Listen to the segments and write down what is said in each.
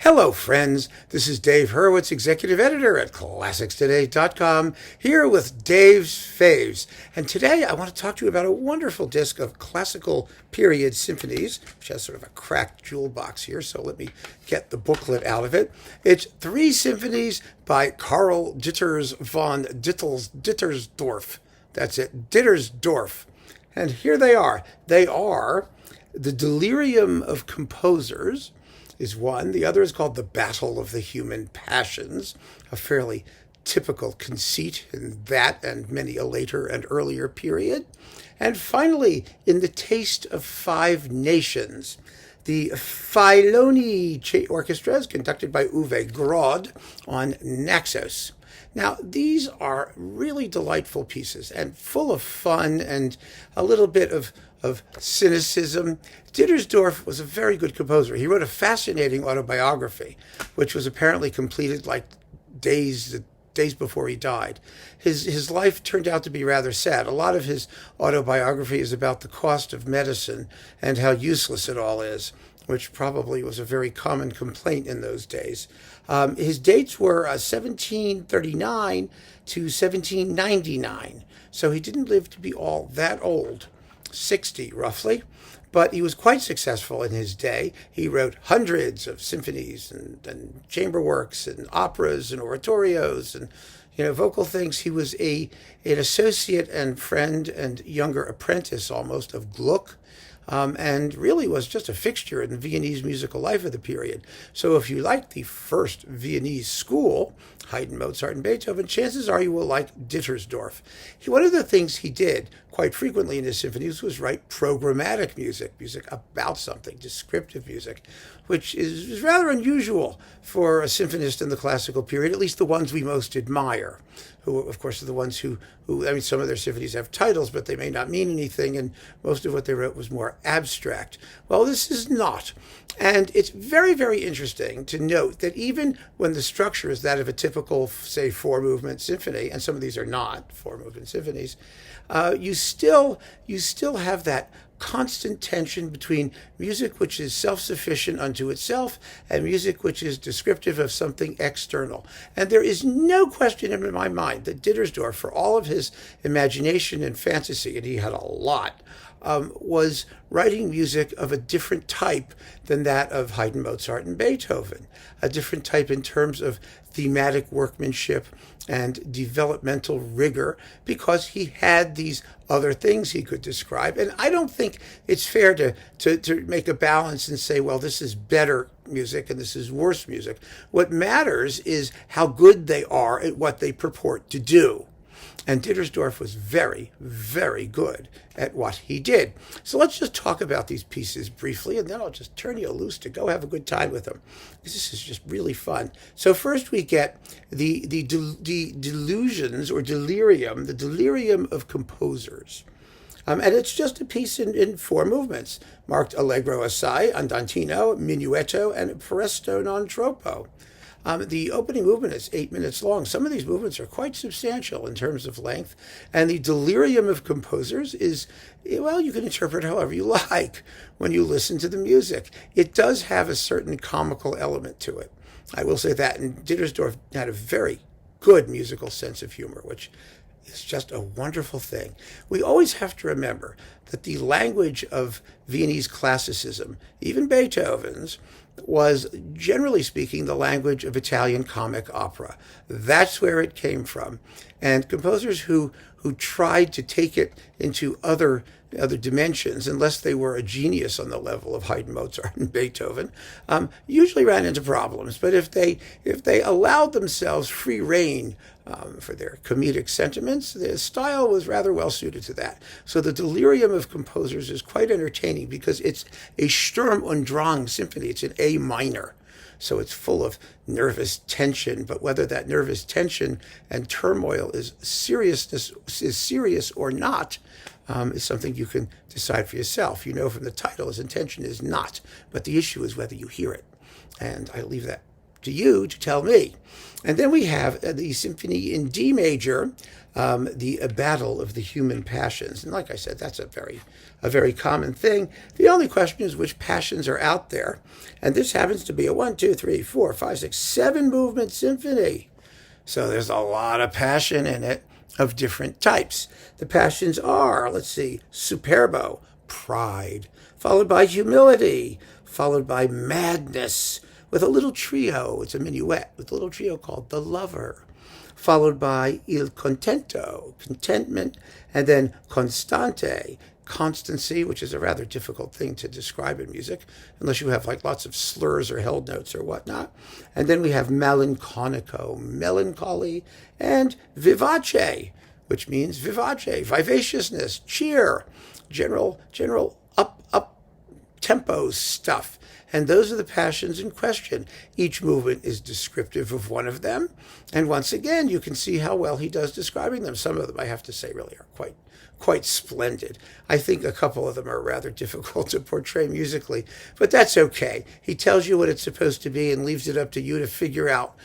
Hello, friends. This is Dave Hurwitz, Executive Editor at ClassicsToday.com, here with Dave's Faves. And today I want to talk to you about a wonderful disc of classical period symphonies, which has sort of a cracked jewel box here, so let me get the booklet out of it. It's 3 symphonies by Karl Ditters von Dittersdorf. That's it, Dittersdorf. And here they are. They are the Delirium of Composers, is one. The other is called The Battle of the Human Passions, a fairly typical conceit in that and many a later and earlier period. And finally, In the Taste of 5 Nations, the Failoni Orchestra is conducted by Uwe Grodd on Naxos. Now, these are really delightful pieces and full of fun and a little bit of cynicism. Dittersdorf was a very good composer. He wrote a fascinating autobiography, which was apparently completed like days before he died. His life turned out to be rather sad. A lot of his autobiography is about the cost of medicine and how useless it all is, which probably was a very common complaint in those days. His dates were 1739 to 1799, so he didn't live to be all that old, 60 roughly, but he was quite successful in his day. He wrote hundreds of symphonies and chamber works and operas and oratorios and vocal things. He was an associate and friend and younger apprentice almost of Gluck, and really was just a fixture in the Viennese musical life of the period. So if you like the first Viennese school, Haydn, Mozart, and Beethoven, chances are you will like Dittersdorf. One of the things he did quite frequently in his symphonies was write programmatic music about something, descriptive music, which is rather unusual for a symphonist in the classical period, at least the ones we most admire, who, of course, are the ones who some of their symphonies have titles, but they may not mean anything, and most of what they wrote was more abstract. Well, this is not. And it's very, very interesting to note that even when the structure is that of a typical, say, 4-movement symphony, and some of these are not 4-movement symphonies, you still have that constant tension between music which is self-sufficient unto itself and music which is descriptive of something external. And there is no question in my mind that Dittersdorf, for all of his imagination and fantasy, and he had a lot, was writing music of a different type than that of Haydn, Mozart, and Beethoven, a different type in terms of thematic workmanship and developmental rigor, because he had these other things he could describe. And I don't think it's fair to make a balance and say, well, this is better music and this is worse music. What matters is how good they are at what they purport to do. And Dittersdorf was very, very good at what he did. So let's just talk about these pieces briefly, and then I'll just turn you loose to go have a good time with them. This is just really fun. So first we get the delusions or delirium, the delirium of composers. And it's just a piece in 4 movements, marked Allegro assai, Andantino, Minuetto, and Presto non troppo. The opening movement is 8 minutes long. Some of these movements are quite substantial in terms of length. And the delirium of composers is, well, you can interpret however you like when you listen to the music. It does have a certain comical element to it. I will say that. And Dittersdorf had a very good musical sense of humor, which is just a wonderful thing. We always have to remember that the language of Viennese classicism, even Beethoven's, was, generally speaking, the language of Italian comic opera. That's where it came from. And composers who tried to take it into other dimensions, unless they were a genius on the level of Haydn, Mozart, and Beethoven, usually ran into problems. But if they allowed themselves free rein for their comedic sentiments, the style was rather well suited to that. So the delirium of composers is quite entertaining because it's a Sturm und Drang symphony. It's an A minor. So it's full of nervous tension, but whether that nervous tension and turmoil is serious or not, is something you can decide for yourself. You know from the title his intention is not, but the issue is whether you hear it. And I leave that to you to tell me. And then we have the Symphony in D major, the Battle of the Human Passions. And like I said, that's a very common thing. The only question is which passions are out there. And this happens to be a 1, 2, 3, 4, 5, 6, 7 movement symphony. So there's a lot of passion in it of different types. The passions are, let's see, superbo, pride, followed by humility, followed by madness, with a little trio. It's a minuet with a little trio called the lover, followed by il contento, contentment, and then constante, constancy, which is a rather difficult thing to describe in music, unless you have like lots of slurs or held notes or whatnot. And then we have melanconico, melancholy, and vivace, which means vivace, vivaciousness, cheer, general up tempo stuff. And those are the passions in question. Each movement is descriptive of one of them. And once again, you can see how well he does describing them. Some of them, I have to say, really are quite splendid. I think a couple of them are rather difficult to portray musically, but that's okay. He tells you what it's supposed to be and leaves it up to you to figure out,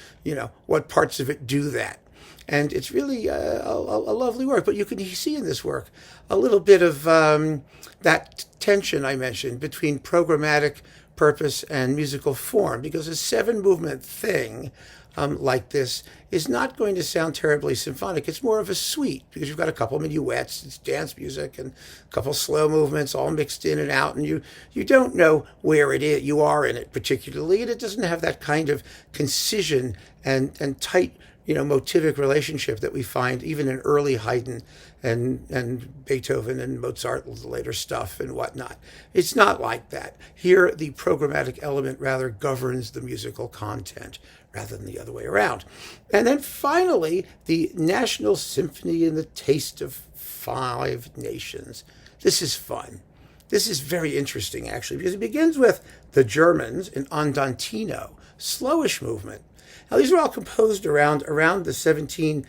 what parts of it do that. And it's really a lovely work. But you can see in this work a little bit of that tension I mentioned between programmatic purpose and musical form, because a 7-movement thing like this is not going to sound terribly symphonic. It's more of a suite, because you've got a couple minuets, it's dance music, and a couple slow movements all mixed in and out, and you don't know where it is, you are in it particularly, and it doesn't have that kind of concision and tight motivic relationship that we find even in early Haydn and Beethoven and Mozart, the later stuff and whatnot. It's not like that. Here, the programmatic element rather governs the musical content rather than the other way around. And then finally, the National Symphony in the Taste of 5 Nations. This is fun. This is very interesting, actually, because it begins with the Germans, an andantino, slowish movement. Now, these are all composed around the 1760s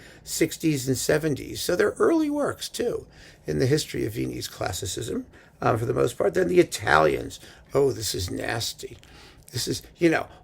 and 70s, so they're early works, too, in the history of Viennese classicism, for the most part. Then the Italians. Oh, this is nasty. This is,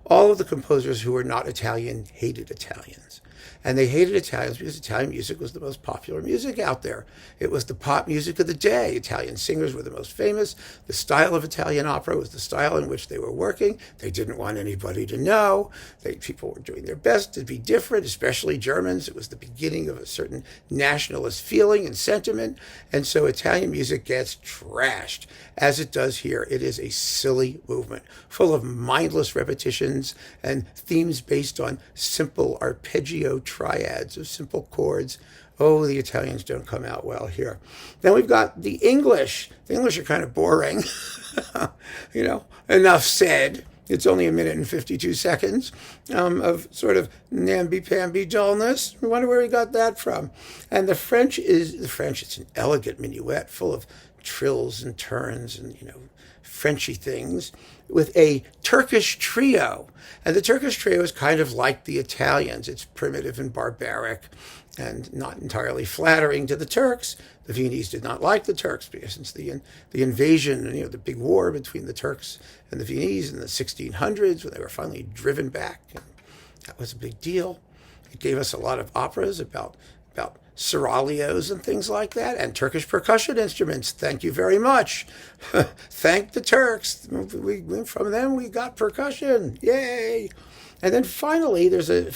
all of the composers who were not Italian hated Italians. And they hated Italians because Italian music was the most popular music out there. It was the pop music of the day. Italian singers were the most famous. The style of Italian opera was the style in which they were working. They didn't want anybody to know. People were doing their best to be different, especially Germans. It was the beginning of a certain nationalist feeling and sentiment. And so Italian music gets trashed, as it does here. It is a silly movement, full of mindless repetitions and themes based on simple arpeggio triads of simple chords. Oh, the Italians don't come out well here. Then we've got the English. The English are kind of boring. Enough said. It's only 1 minute and 52 seconds of sort of namby-pamby dullness. I wonder where he got that from. And the French, it's an elegant minuet full of trills and turns and, Frenchy things, with a Turkish trio. And the Turkish trio is kind of like the Italians. It's primitive and barbaric and not entirely flattering to the Turks. The Viennese did not like the Turks because since the invasion, the big war between the Turks and the Viennese in the 1600s, when they were finally driven back, and that was a big deal. It gave us a lot of operas about seraglios and things like that, and Turkish percussion instruments. Thank you very much. Thank the Turks. From them we got percussion. Yay! And then finally there's a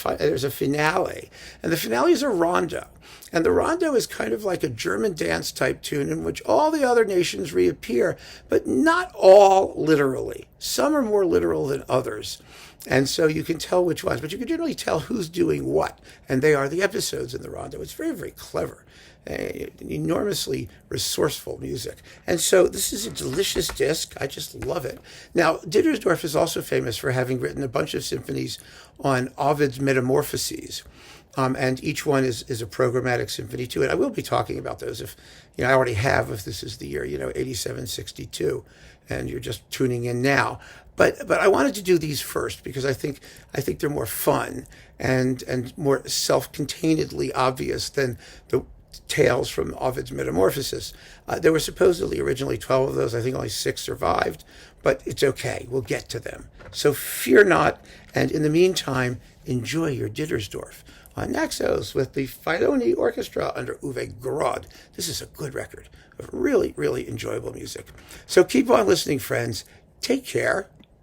finale, and the finale is a rondo. And the rondo is kind of like a German dance type tune in which all the other nations reappear, but not all literally. Some are more literal than others. And so you can tell which ones, but you can generally tell who's doing what. And they are the episodes in the rondo. It's very, very clever, enormously resourceful music. And so this is a delicious disc. I just love it. Now, Dittersdorf is also famous for having written a bunch of symphonies on Ovid's Metamorphoses. And each one is a programmatic symphony too. And I will be talking about those if, I already have, if this is the year, 8762, and you're just tuning in now. But I wanted to do these first because I think they're more fun and more self-containedly obvious than the tales from Ovid's Metamorphoses. There were supposedly originally 12 of those. I think only 6 survived. but it's okay. We'll get to them. So fear not. And in the meantime, enjoy your Dittersdorf on Naxos with the Failoni Orchestra under Uwe Grodd. This is a good record of really, really enjoyable music. So keep on listening, friends. Take care.